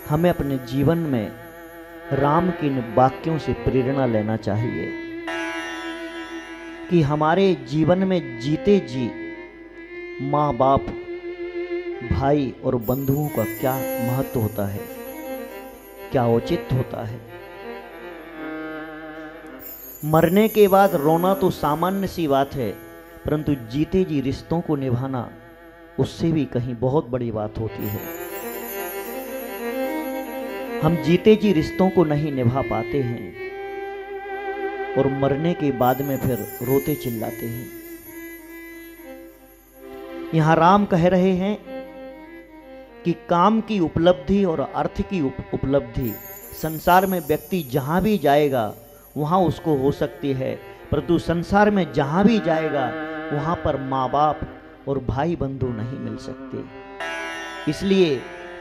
हमें अपने जीवन में राम के इन वाक्यों से प्रेरणा लेना चाहिए कि हमारे जीवन में जीते जी माँ बाप, भाई और बंधुओं का क्या महत्व होता है, क्या औचित्य होता है। मरने के बाद रोना तो सामान्य सी बात है, परंतु जीते जी रिश्तों को निभाना उससे भी कहीं बहुत बड़ी बात होती है। हम जीते जी रिश्तों को नहीं निभा पाते हैं और मरने के बाद में फिर रोते चिल्लाते हैं। यहां राम कह रहे हैं कि काम की उपलब्धि और अर्थ की उपलब्धि संसार में व्यक्ति जहां भी जाएगा वहां उसको हो सकती है, परंतु संसार में जहां भी जाएगा वहां पर माँ बाप और भाई बंधु नहीं मिल सकते। इसलिए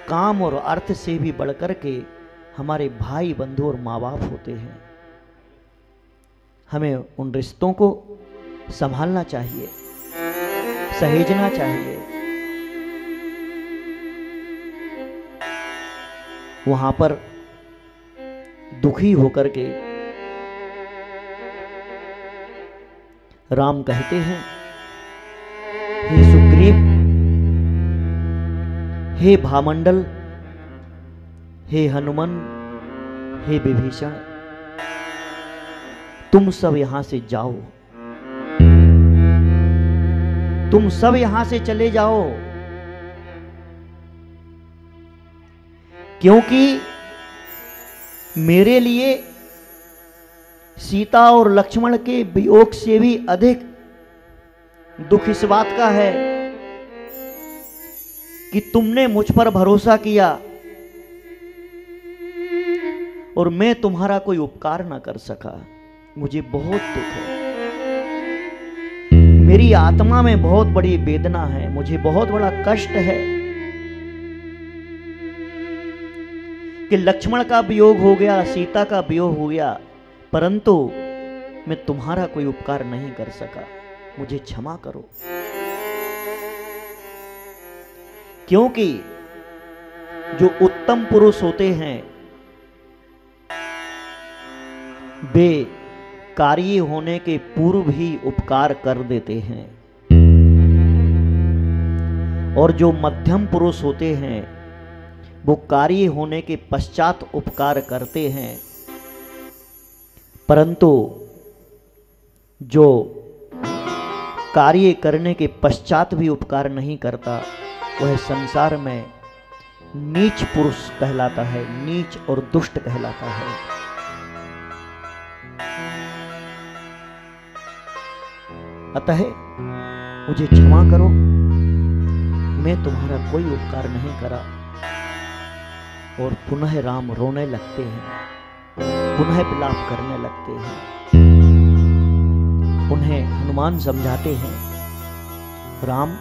काम और अर्थ से भी बढ़कर के हमारे भाई बंधु और माँ बाप होते हैं। हमें उन रिश्तों को संभालना चाहिए, सहेजना चाहिए। वहां पर दुखी होकर के राम कहते हैं, हे सुग्रीव, हे भामंडल, हे हनुमान, हे विभीषण, तुम सब यहां से जाओ, तुम सब यहां से चले जाओ, क्योंकि मेरे लिए सीता और लक्ष्मण के वियोग से भी अधिक दुख इस बात का है कि तुमने मुझ पर भरोसा किया और मैं तुम्हारा कोई उपकार ना कर सका। मुझे बहुत दुख है, मेरी आत्मा में बहुत बड़ी वेदना है, मुझे बहुत बड़ा कष्ट है कि लक्ष्मण का वियोग हो गया, सीता का वियोग हो गया, परंतु मैं तुम्हारा कोई उपकार नहीं कर सका। मुझे क्षमा करो, क्योंकि जो उत्तम पुरुष होते हैं वे कार्य होने के पूर्व ही उपकार कर देते हैं, और जो मध्यम पुरुष होते हैं वो कार्य होने के पश्चात उपकार करते हैं, परंतु जो कार्य करने के पश्चात भी उपकार नहीं करता वह संसार में नीच पुरुष कहलाता है, नीच और दुष्ट कहलाता है। अतः मुझे क्षमा करो, मैं तुम्हारा कोई उपकार नहीं करा। और पुनः राम रोने लगते हैं, पुनः विलाप करने लगते हैं। उन्हें हनुमान समझाते हैं, राम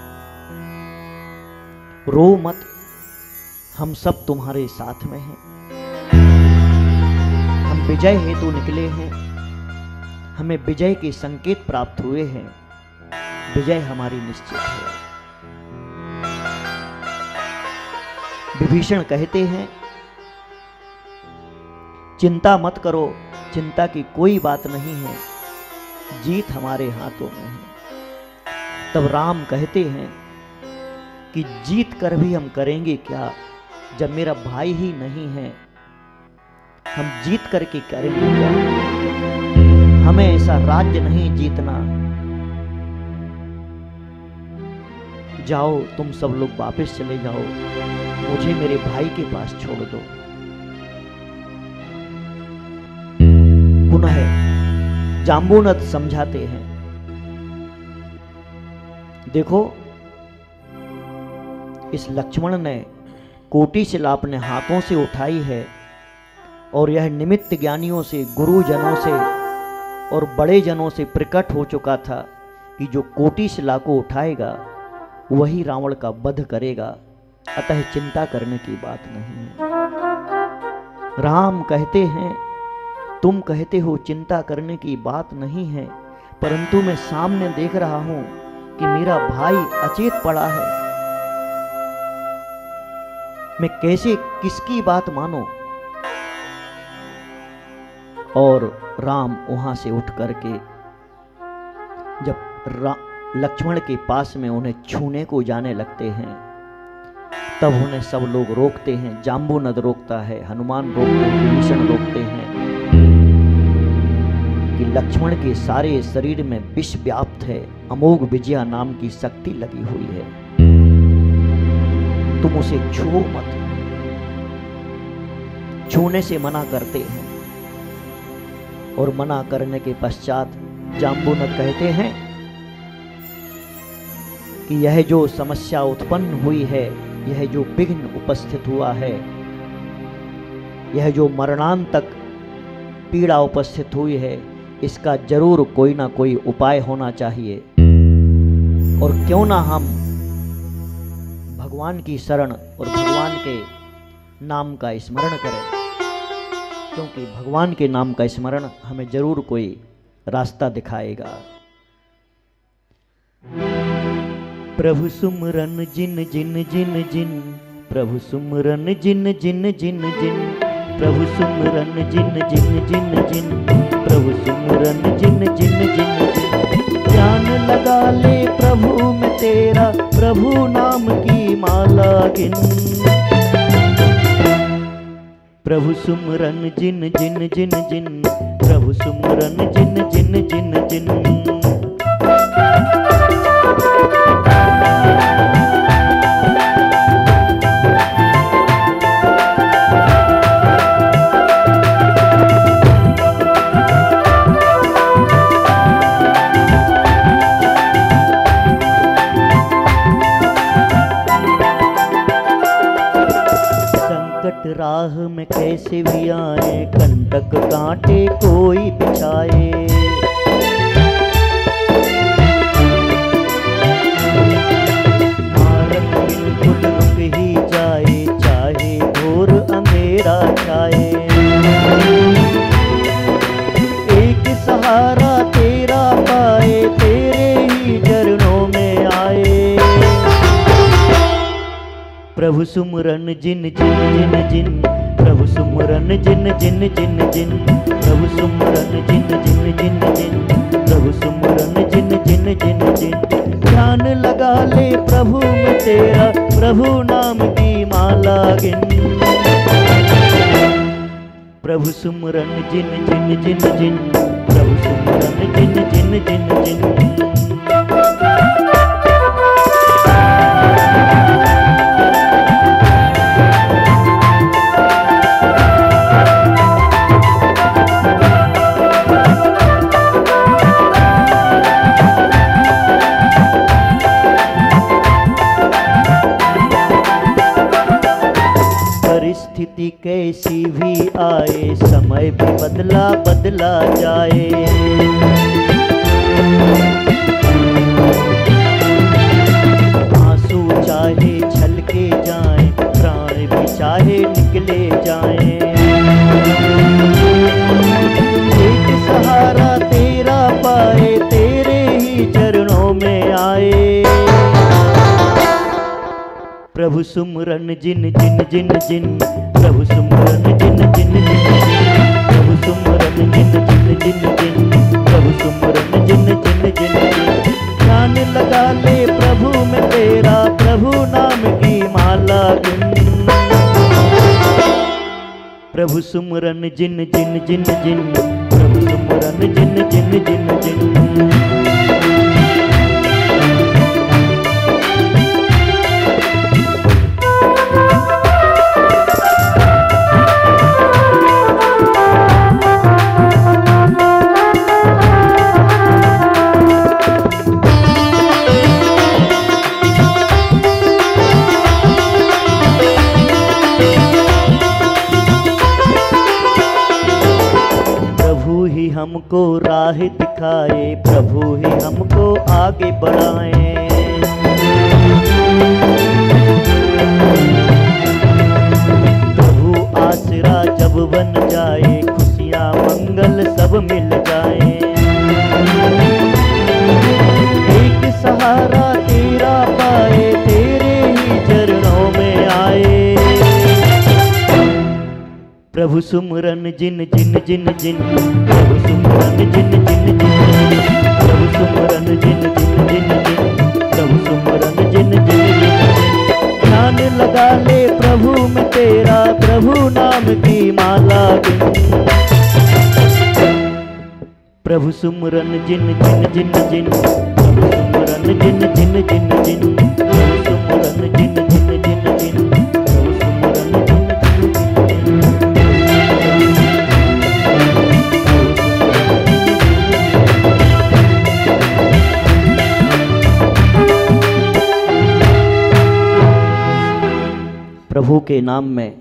रो मत, हम सब तुम्हारे साथ में हैं, हम विजय हेतु निकले हैं, हमें विजय के संकेत प्राप्त हुए हैं, विजय हमारी निश्चित है। विभीषण कहते हैं, चिंता मत करो, चिंता की कोई बात नहीं है, जीत हमारे हाथों में है। तब राम कहते हैं कि जीत कर भी हम करेंगे क्या, जब मेरा भाई ही नहीं है, हम जीत करके करेंगे क्या? हमें ऐसा राज्य नहीं जीतना। जाओ, तुम सब लोग वापस चले जाओ, मुझे मेरे भाई के पास छोड़ दो। पुनः जाम्बूनद समझाते हैं, देखो इस लक्ष्मण ने कोटिशिला अपने हाथों से उठाई है और यह निमित्त ज्ञानियों से, गुरुजनों से और बड़े जनों से प्रकट हो चुका था कि जो कोटिशिला को उठाएगा वही रावण का वध करेगा, अतः चिंता करने की बात नहीं है। राम कहते हैं, तुम कहते हो चिंता करने की बात नहीं है, परंतु मैं सामने देख रहा हूं कि मेरा भाई अचेत पड़ा है, मैं कैसे किसकी बात मानूं। और राम वहां से उठ करके जब लक्ष्मण के पास में उन्हें छूने को जाने लगते हैं, तब उन्हें सब लोग रोकते हैं। जाम्बूनद रोकता है, हनुमान रोकते हैं, विभीषण रोकते हैं कि लक्ष्मण के सारे शरीर में विष व्याप्त है, अमोघ विजया नाम की शक्ति लगी हुई है, तुम उसे छुओ मत। छूने से मना करते हैं और मना करने के पश्चात जाम्बूनद कहते हैं कि यह जो समस्या उत्पन्न हुई है, यह जो विघ्न उपस्थित हुआ है, यह जो मरणांत तक पीड़ा उपस्थित हुई है, इसका जरूर कोई ना कोई उपाय होना चाहिए। और क्यों ना हम भगवान की शरण और भगवान के नाम का स्मरण करें, क्योंकि भगवान के नाम का स्मरण हमें जरूर कोई रास्ता दिखाएगा। प्रभु सुमरन जिन जिन जिन जिन, प्रभु सुमरन जिन जिन जिन जिन, प्रभु सुमरन जिन जिन जिन जिन, प्रभु सुमरन जिन जिन जिन जिन। ध्यान लगा ले प्रभु में तेरा, प्रभु नाम की माला गिन। प्रभु सुमरन जिन जिन जिन जिन, प्रभु सुमरन जिन जिन जिन जिन। राह में कैसे भी आए, कंटक कांटे कोई बिछाए, मार्ग बिल्कुल रुक ही जाए, चाहे घोर अंधेरा छाए। एक सहारा तेरा पाए, तेरे ही चरणों में आए। प्रभु सुमरन जिन जिन जिन जिन, प्रभु सुमरन जिन जिन जिन जिन, प्रभु सुमरन जिन जिन जिन जिन, प्रभु सुमरन जिन जिन जिन जिन। ध्यान लगा ले प्रभु में तेरा, प्रभु नाम की माला गिन। प्रभु सुमरन जिन जिन जिन जिन, प्रभु सुमरन जिन जिन जिन जिन। परिस्थिति कैसी भी आए, समय भी बदला बदला जाए। आंसू चाहे छलके जाएं, प्राण भी चाहे निकले जाएं। एक सहारा तेरा पाए, तेरे ही चरणों में आए। प्रभु सुमरन जिन जिन जिन जिन, प्रभु सुमरन जिन जिन जिन जिन, प्रभु सुमरन जिन जिन जिन जिन, प्रभु सुमरन जिन जिन जिन जिन। ध्यान लगा ले प्रभु में तेरा, प्रभु नाम की माला गिन। प्रभु सुमरन जिन जिन जिन जिन, प्रभु सुमरन जिन जिन जिन जिन। हमको राह दिखाए, प्रभु ही हमको आगे बढ़ाए। प्रभु आसरा जब बन जाए, खुशियाँ मंगल सब मिल जाए। एक सहारा तेरा पाए, तेरे ही चरणों में आए। प्रभु सुमरन जिन जिन जिन जिन, प्रभु सुमरन जिन जिन जिन जिन, प्रभु सुमरन जिन जिन जिन जिन, प्रभु सुमरन जिन जिन जिन जिन। ध्यान लगा ले प्रभु में तेरा, प्रभु नाम की माला गिन। प्रभु सुमरन जिन जिन जिन जिन, प्रभु सुमरन जिन जिन जिन जिन, प्रभु सुमरन जिन जिन जिन जिन, प्रभु सुमरन जिन जिन जिन जिन। प्रभु के नाम में,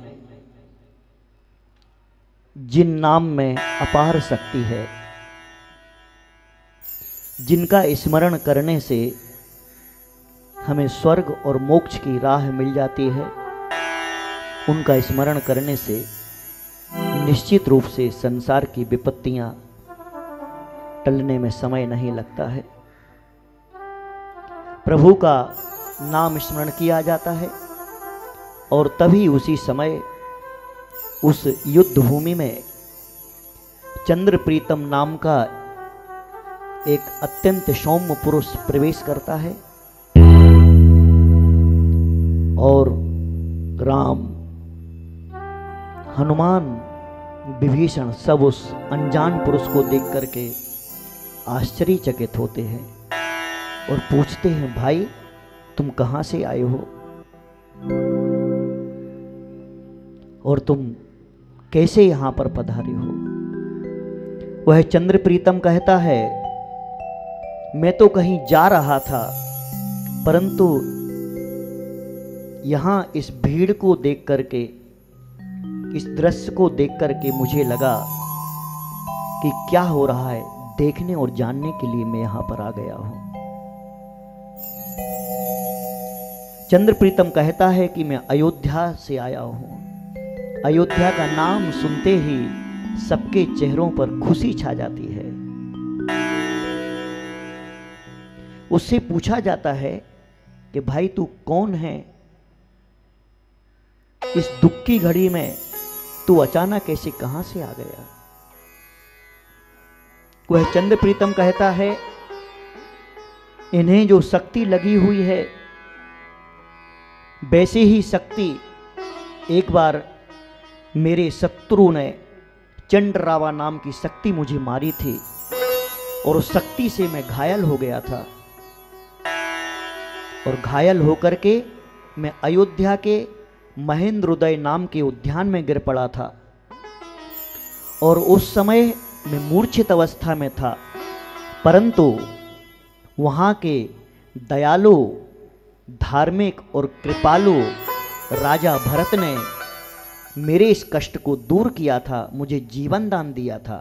जिन नाम में अपार शक्ति है, जिनका स्मरण करने से हमें स्वर्ग और मोक्ष की राह मिल जाती है, उनका स्मरण करने से निश्चित रूप से संसार की विपत्तियां टलने में समय नहीं लगता है। प्रभु का नाम स्मरण किया जाता है और तभी उसी समय उस युद्ध भूमि में चंद्र प्रीतम नाम का एक अत्यंत सौम्य पुरुष प्रवेश करता है और राम, हनुमान, विभीषण सब उस अनजान पुरुष को देख करके आश्चर्यचकित होते हैं और पूछते हैं, भाई तुम कहां से आए हो और तुम कैसे यहां पर पधारे हो। वह चंद्र प्रीतम कहता है, मैं तो कहीं जा रहा था, परंतु यहां इस भीड़ को देख करके, इस दृश्य को देख करके मुझे लगा कि क्या हो रहा है, देखने और जानने के लिए मैं यहां पर आ गया हूं। चंद्र प्रीतम कहता है कि मैं अयोध्या से आया हूं। अयोध्या का नाम सुनते ही सबके चेहरों पर खुशी छा जाती है। उससे पूछा जाता है कि भाई तू कौन है, इस दुख की घड़ी में तू अचानक ऐसे कहां से आ गया। वह चंद्र प्रीतम कहता है, इन्हें जो शक्ति लगी हुई है, वैसे ही शक्ति एक बार मेरे शत्रु ने, चंडरावा नाम की शक्ति मुझे मारी थी और उस शक्ति से मैं घायल हो गया था और घायल होकर के मैं अयोध्या के महेंद्रोदय नाम के उद्यान में गिर पड़ा था और उस समय मैं मूर्छित अवस्था में था, परंतु वहाँ के दयालु, धार्मिक और कृपालु राजा भरत ने मेरे इस कष्ट को दूर किया था, मुझे जीवन दान दिया था।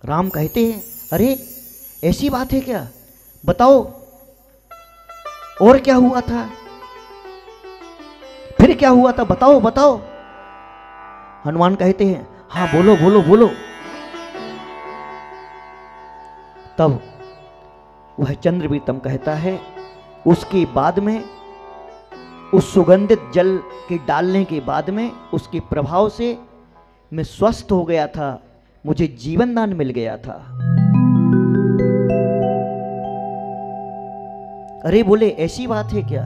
राम कहते हैं, अरे ऐसी बात है क्या, बताओ और क्या हुआ था, फिर क्या हुआ था, बताओ बताओ। हनुमान कहते हैं, हाँ बोलो बोलो बोलो। तब वह चंद्र प्रीतम कहता है, उसके बाद में, उस सुगंधित जल के डालने के बाद में, उसके प्रभाव से मैं स्वस्थ हो गया था, मुझे जीवन दान मिल गया था। अरे बोले ऐसी बात है क्या।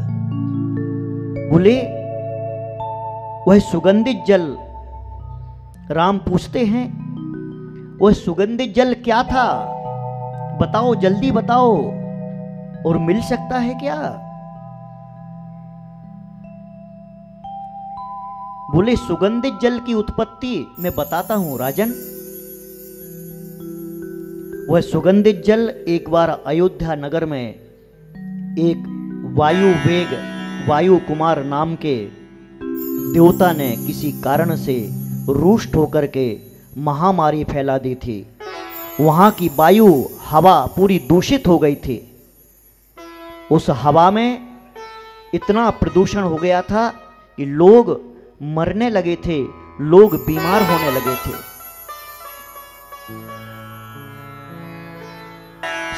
बोले वह सुगंधित जल, राम पूछते हैं, वह सुगंधित जल क्या था, बताओ जल्दी बताओ, और मिल सकता है क्या। बोले सुगंधित जल की उत्पत्ति मैं बताता हूं राजन। वह सुगंधित जल एक बार अयोध्या नगर में एक वायु कुमार नाम के देवता ने किसी कारण से रुष्ट होकर के महामारी फैला दी थी। वहां की वायु हवा पूरी दूषित हो गई थी। उस हवा में इतना प्रदूषण हो गया था कि लोग मरने लगे थे, लोग बीमार होने लगे थे।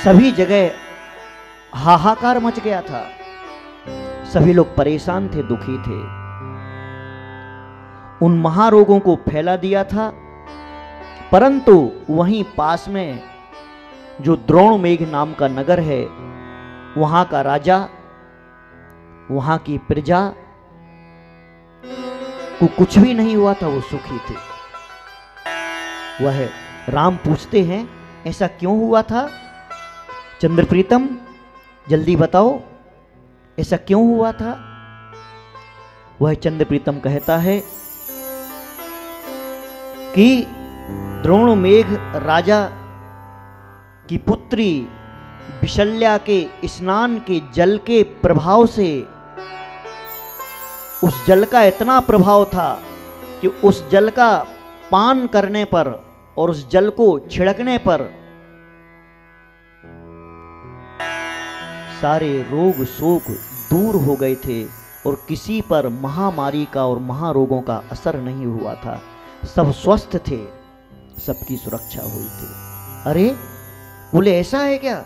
सभी जगह हाहाकार मच गया था, सभी लोग परेशान थे, दुखी थे। उन महारोगों को फैला दिया था। परंतु वहीं पास में जो द्रोणमेघ नाम का नगर है, वहां का राजा, वहां की प्रजा को कुछ भी नहीं हुआ था, वो सुखी थे। वह राम पूछते हैं ऐसा क्यों हुआ था? चंद्रप्रीतम जल्दी बताओ, ऐसा क्यों हुआ था? वह चंद्रप्रीतम कहता है कि द्रोणमेघ राजा की पुत्री विशल्या के स्नान के जल के प्रभाव से, उस जल का इतना प्रभाव था कि उस जल का पान करने पर और उस जल को छिड़कने पर सारे रोग शोक दूर हो गए थे और किसी पर महामारी का और महारोगों का असर नहीं हुआ था। सब स्वस्थ थे, सबकी सुरक्षा हुई थी। अरे बोले ऐसा है क्या?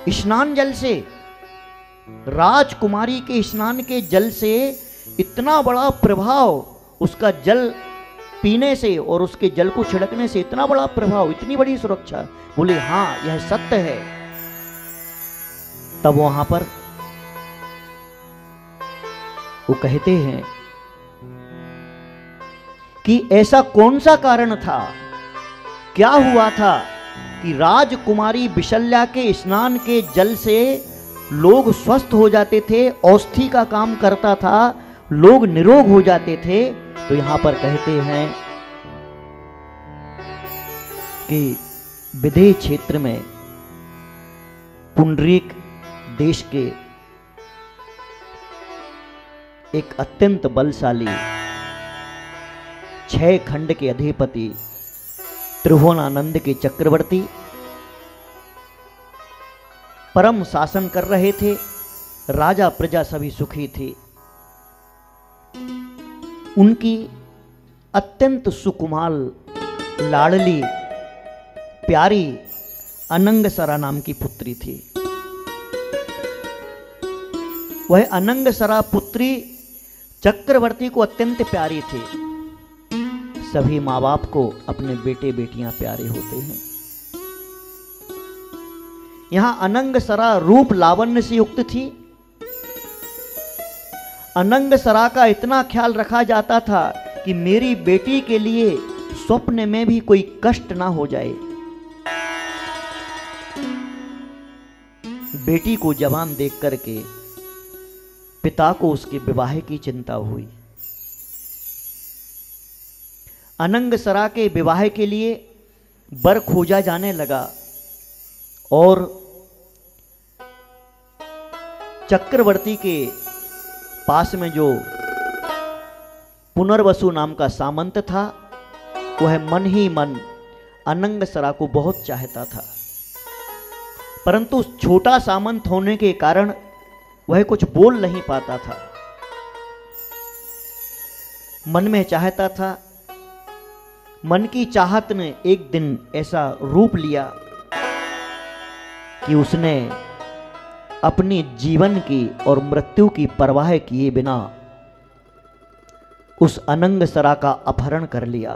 स्नान जल से, राजकुमारी के स्नान के जल से इतना बड़ा प्रभाव, उसका जल पीने से और उसके जल को छिड़कने से इतना बड़ा प्रभाव, इतनी बड़ी सुरक्षा? बोले हाँ, यह सत्य है। तब वहां पर वो कहते हैं कि ऐसा कौन सा कारण था, क्या हुआ था कि राजकुमारी विशल्या के स्नान के जल से लोग स्वस्थ हो जाते थे, औषधि का काम करता था, लोग निरोग हो जाते थे? तो यहां पर कहते हैं कि विदेह क्षेत्र में पुंडरीक देश के एक अत्यंत बलशाली 6 खंड के अधिपति त्रिभुवनानंद के चक्रवर्ती परम शासन कर रहे थे। राजा प्रजा सभी सुखी थे। उनकी अत्यंत सुकुमाल लाडली प्यारी अनंगसरा नाम की पुत्री थी। वह अनंगसरा पुत्री चक्रवर्ती को अत्यंत प्यारी थी। सभी माँ बाप को अपने बेटे बेटियां प्यारे होते हैं। यहां अनंगसरा रूप लावण्य से युक्त थी। अनंगसरा का इतना ख्याल रखा जाता था कि मेरी बेटी के लिए स्वप्न में भी कोई कष्ट ना हो जाए। बेटी को जवान देख करके पिता को उसके विवाह की चिंता हुई। अनंगसरा के विवाह के लिए वर खोजा जाने लगा और चक्रवर्ती के पास में जो पुनर्वसु नाम का सामंत था, वह मन ही मन अनंगसरा को बहुत चाहता था। परंतु छोटा सामंत होने के कारण वह कुछ बोल नहीं पाता था। मन में चाहता था। मन की चाहत ने एक दिन ऐसा रूप लिया कि उसने अपनी जीवन की और मृत्यु की परवाह किए बिना उस अनंगसरा का अपहरण कर लिया।